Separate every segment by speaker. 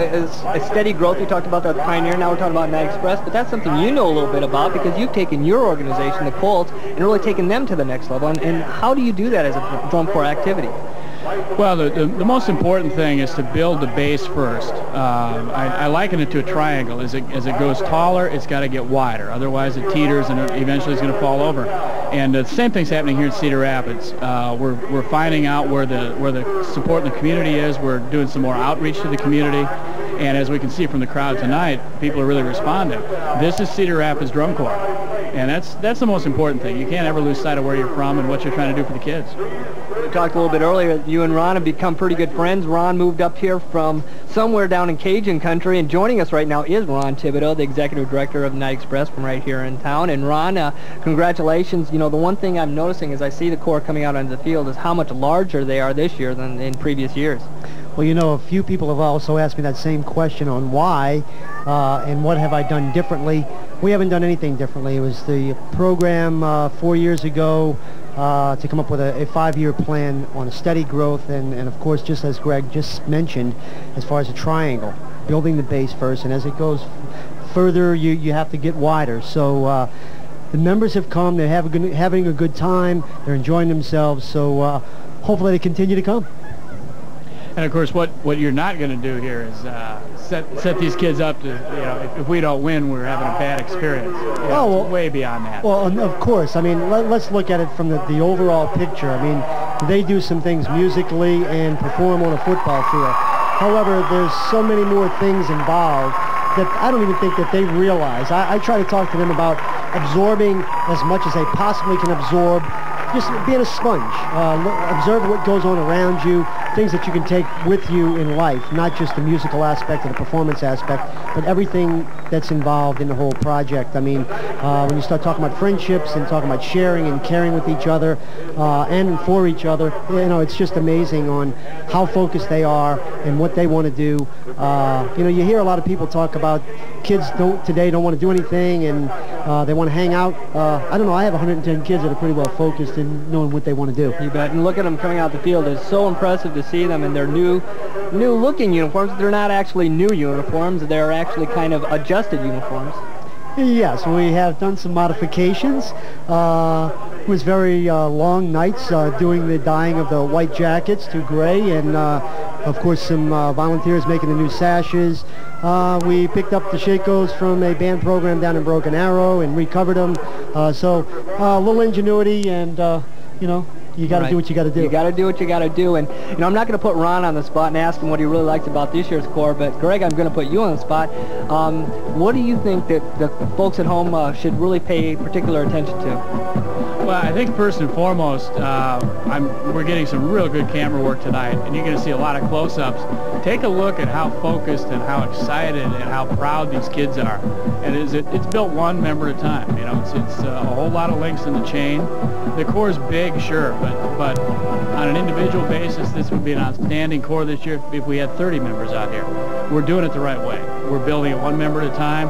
Speaker 1: a steady growth. We talked about the Pioneer, now we're talking about Nite Express, but that's something you know a little bit about because you've taken your organization, the Colts, and really taken them to the next level. And how do you do that as a drum corps activity?
Speaker 2: Well, the most important thing is to build the base first. I liken it to a triangle. As it goes taller, it's got to get wider. Otherwise, it teeters and eventually it's going to fall over. And the same thing's happening here in Cedar Rapids. We're finding out where the support in the community is. We're doing some more outreach to the community. And as we can see from the crowd tonight, people are really responding. This is Cedar Rapids Drum Corps. And that's the most important thing. You can't ever lose sight of where you're from and what you're trying to do for the kids.
Speaker 1: We talked a little bit earlier, you and Ron have become pretty good friends. Ron moved up here from somewhere down in Cajun country, and joining us right now is Ron Thibodeau, the executive director of Nite Express from right here in town. And Ron, congratulations. You know, the one thing I'm noticing as I see the corps coming out onto the field is how much larger they are this year than in previous years.
Speaker 3: Well, you know, a few people have also asked me that same question on why and what have I done differently. We haven't done anything differently. It was the program 4 years ago to come up with a 5-year plan on a steady growth and of course, just as Greg just mentioned, as far as a triangle, building the base first, and as it goes further, you have to get wider. So the members have come, they're having a good time, they're enjoying themselves, so hopefully they continue to come.
Speaker 2: And of course, what you're not going to do here is set these kids up to, you know, if we don't win, we're having a bad experience. You know, well, way beyond that.
Speaker 3: Well, of course. I mean, let's look at it from the overall picture. I mean, they do some things musically and perform on a football field. However, there's so many more things involved that I don't even think that they realize. I try to talk to them about absorbing as much as they possibly can absorb, just being a sponge. Observe what goes on around you, things that you can take with you in life, not just the musical aspect or the performance aspect, but everything that's involved in the whole project. I mean, when you start talking about friendships and talking about sharing and caring with each other and for each other, you know, it's just amazing on how focused they are and what they want to do. You know, you hear a lot of people talk about kids today don't want to do anything and they want to hang out. I don't know, I have 110 kids that are pretty well focused in knowing what they want to do.
Speaker 1: You bet. And look at them coming out the field. It's so impressive to see them in their new looking uniforms. They're not actually new uniforms. They're actually kind of adjusted uniforms.
Speaker 3: Yes, we have done some modifications. It was very long nights doing the dyeing of the white jackets to gray, and of course some volunteers making the new sashes. We picked up the Shakos from a band program down in Broken Arrow and recovered them. So a little ingenuity and, you know, you got to do what you got to do.
Speaker 1: You got to do what you got to do. And, you know, I'm not going to put Ron on the spot and ask him what he really likes about this year's corps, but Greg, I'm going to put you on the spot. What do you think that the folks at home should really pay particular attention to?
Speaker 2: Well, I think first and foremost, we're getting some real good camera work tonight, and you're going to see a lot of close-ups. Take a look at how focused and how excited and how proud these kids are. And it's built one member at a time. You know, it's a whole lot of links in the chain. The corps is big, sure, but on an individual basis, this would be an outstanding corps this year if we had 30 members out here. We're doing it the right way. We're building it one member at a time.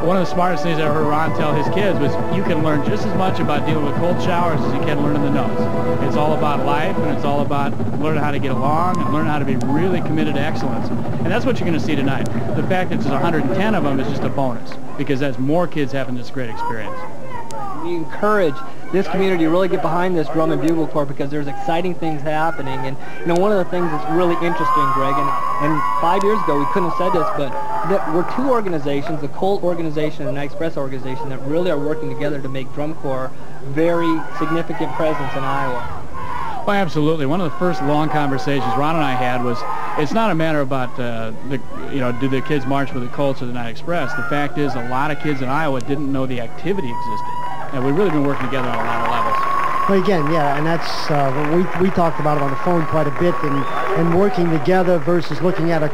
Speaker 2: One of the smartest things I heard Ron tell his kids was you can learn just as much about dealing with cold showers as you can learning the notes. It's all about life, and it's all about learning how to get along and learning how to be really committed to excellence. And that's what you're going to see tonight. The fact that there's 110 of them is just a bonus, because that's more kids having this great experience.
Speaker 1: We encourage this community to really get behind this drum and bugle corps because there's exciting things happening. And, you know, one of the things that's really interesting, Greg, and 5 years ago we couldn't have said this, but we're two organizations, the Colt organization and the Nite Express organization, that really are working together to make drum corps very significant presence in Iowa.
Speaker 2: Well, absolutely. One of the first long conversations Ron and I had was, it's not a matter about, do the kids march with the Colts or the Nite Express. The fact is, a lot of kids in Iowa didn't know the activity existed. And we've really been working together on a lot of levels.
Speaker 3: Well, again, yeah, and that's what we talked about it on the phone quite a bit, and working together versus looking at it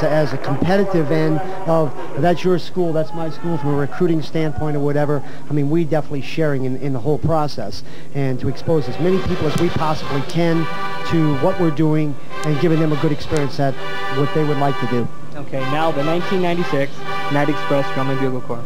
Speaker 3: as a competitive end of that's your school, that's my school, from a recruiting standpoint or whatever. I mean, we definitely sharing in the whole process, and to expose as many people as we possibly can to what we're doing and giving them a good experience at what they would like to do.
Speaker 1: Okay, now the 1996 Nite Express Drum and Bugle Corps.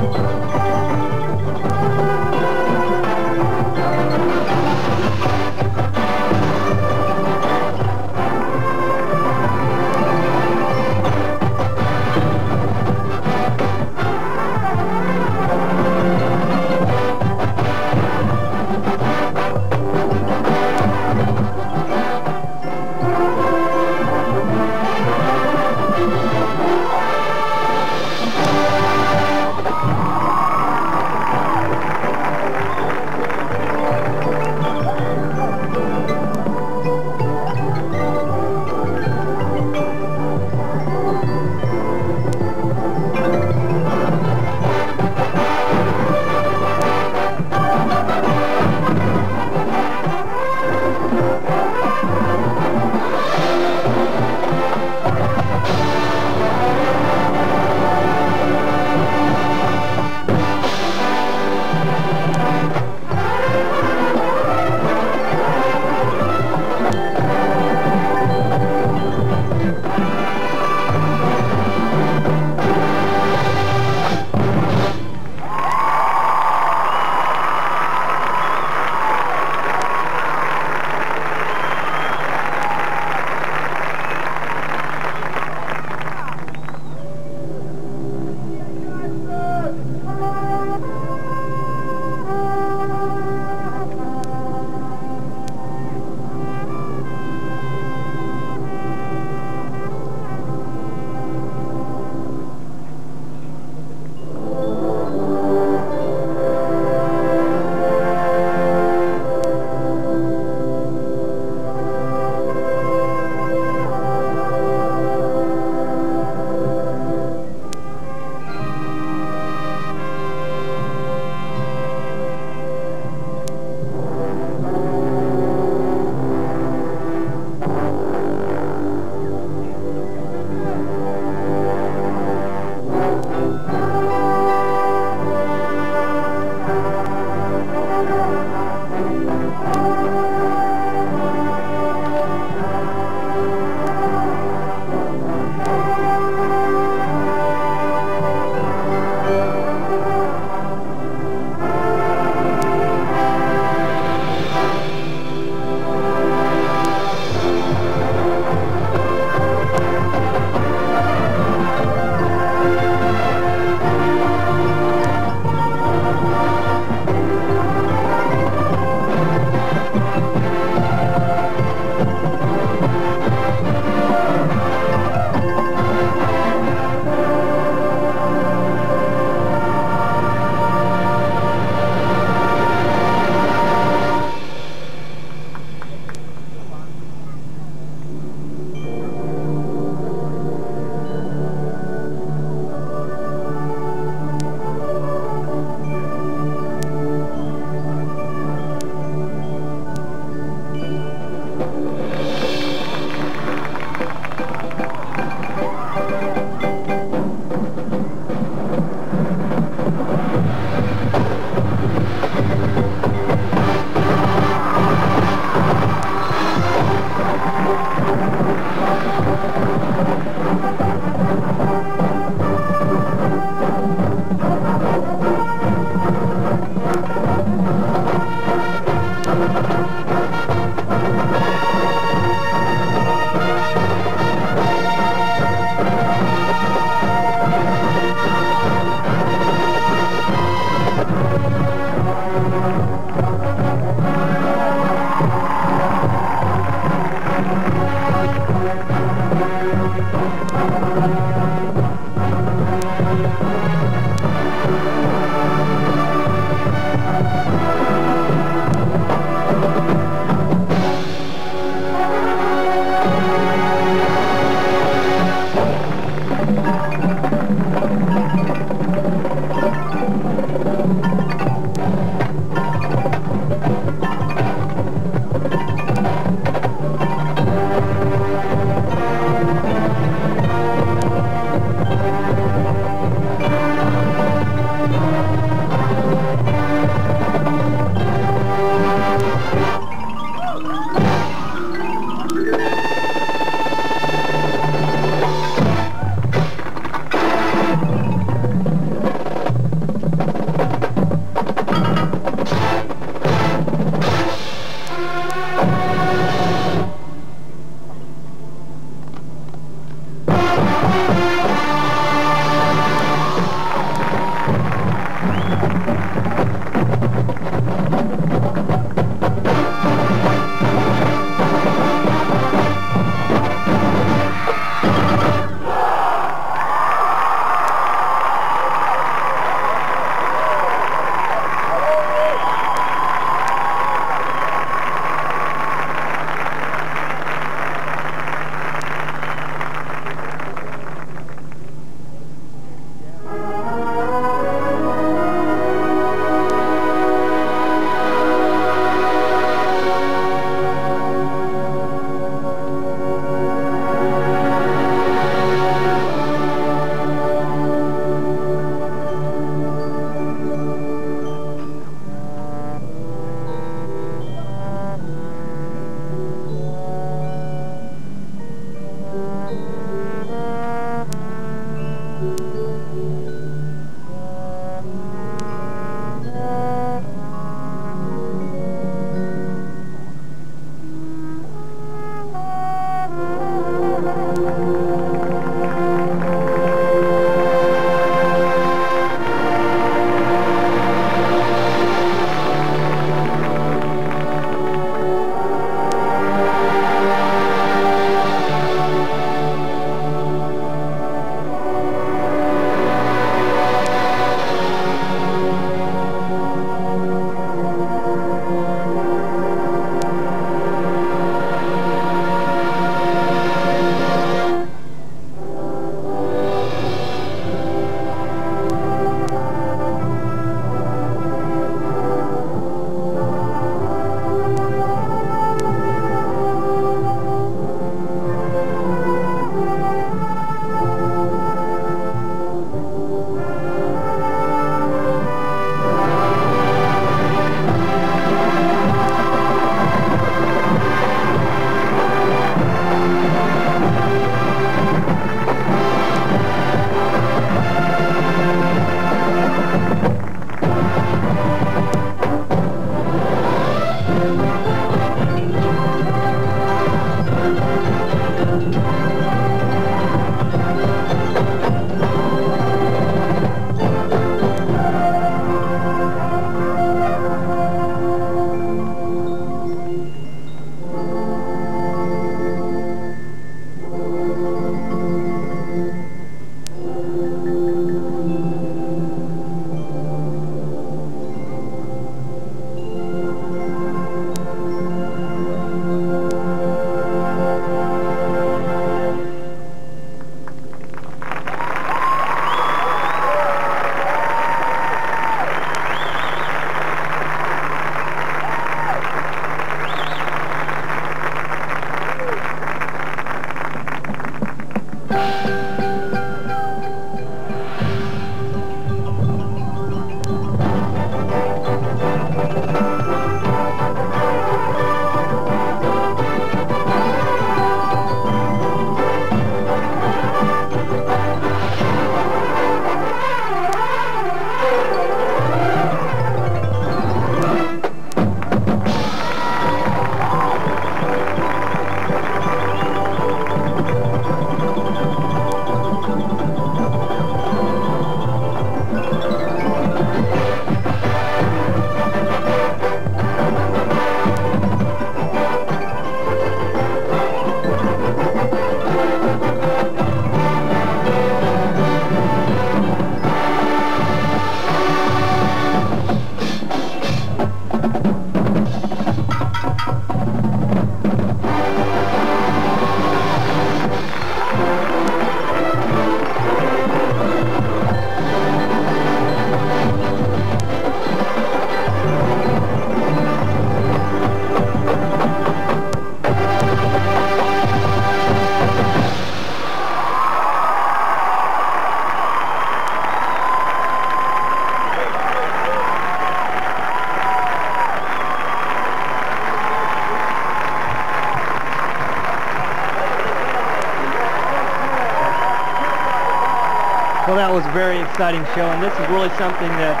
Speaker 1: That was a very exciting show, and this is really something that,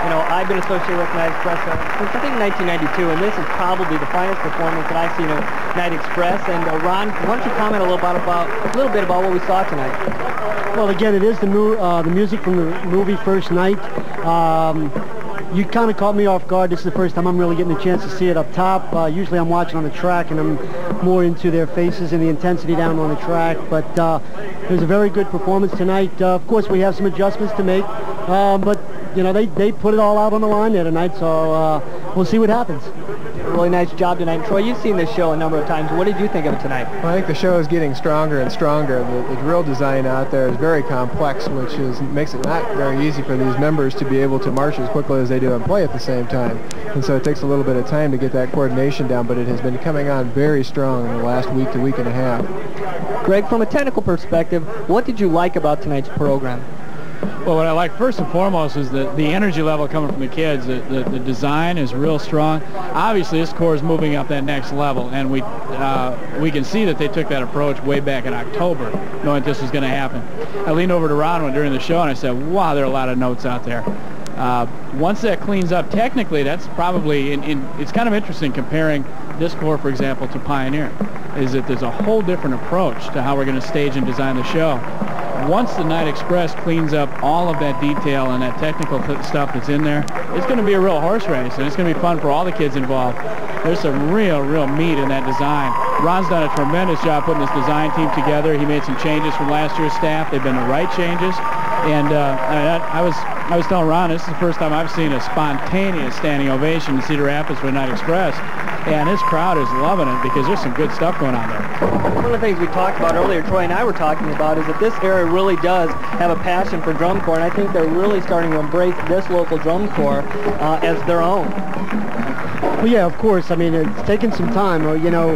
Speaker 1: you know, I've been associated with Nite Express since I think 1992, and this is probably the finest performance that I've seen of Nite Express. And Ron, why don't you comment a little bit about what we saw tonight?
Speaker 3: Well, again, it is the music from the movie First Night. You kind of caught me off guard. This is the first time I'm really getting a chance to see it up top. Usually I'm watching on the track and I'm more into their faces and the intensity down on the track. But it was a very good performance tonight. Of course, we have some adjustments to make. But, you know, they put it all out on the line there tonight. So we'll see what happens.
Speaker 1: A really nice job tonight. Troy, you've seen this show a number of times. What did you think of it tonight?
Speaker 4: Well, I think the show is getting stronger and stronger. The drill design out there is very complex, which makes it not very easy for these members to be able to march as quickly as they do and play at the same time. And so it takes a little bit of time to get that coordination down, but it has been coming on very strong in the last week to week and a half.
Speaker 1: Greg, from a technical perspective, what did you like about tonight's program?
Speaker 2: Well, what I like first and foremost is the energy level coming from the kids. The design is real strong. Obviously, this corps is moving up that next level, and we can see that they took that approach way back in October, knowing this was going to happen. I leaned over to Ron during the show, and I said, wow, there are a lot of notes out there. Once that cleans up, technically, that's probably, it's kind of interesting comparing this corps, for example, to Pioneer, is that there's a whole different approach to how we're going to stage and design the show. Once the Nite Express cleans up all of that detail and that technical stuff that's in there, it's going to be a real horse race, and it's going to be fun for all the kids involved. There's some real meat in that design. Ron's done a tremendous job putting this design team together. He made some changes from last year's staff. They've been the right changes. And I was telling Ron, this is the first time I've seen a spontaneous standing ovation in Cedar Rapids for the Nite Express. And this crowd is loving it because there's some good stuff going on there.
Speaker 1: One of the things we talked about earlier, Troy and I were talking about, is that this area really does have a passion for drum corps, and I think they're really starting to embrace this local drum corps as their own.
Speaker 3: Well, yeah, of course. I mean, it's taken some time, you know,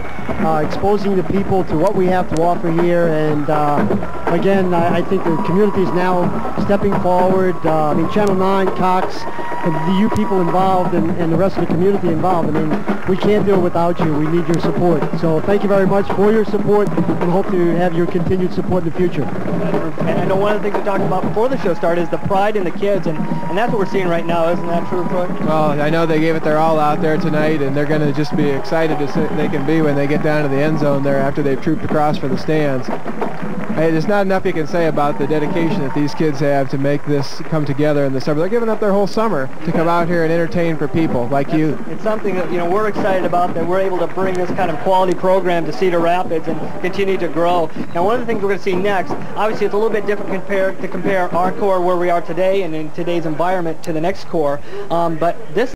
Speaker 3: exposing the people to what we have to offer here. And again, I think the community is now stepping forward. I mean, Channel 9, Cox, you people involved and the rest of the community involved. I mean, we can't do it without you. We need your support. So thank you very much for your support, and hope to have your continued support in the future.
Speaker 1: And I know one of the things we talked about before the show started is the pride in the kids, and that's what we're seeing right now. Isn't that true, Troy?
Speaker 4: Well, I know they gave it their all out there tonight, and they're going to just be excited as they can be when they get down to the end zone there after they've trooped across for the stands. Hey, there's not enough you can say about the dedication that these kids have to make this come together in the summer. They're giving up their whole summer to come out here and entertain for people like you.
Speaker 1: It's something that, you know, we're excited about, that we're able to bring this kind of quality program to Cedar Rapids and continue to grow. Now, one of the things we're going to see next, obviously it's a little bit different to compare our corps where we are today and in today's environment to the next corps, but this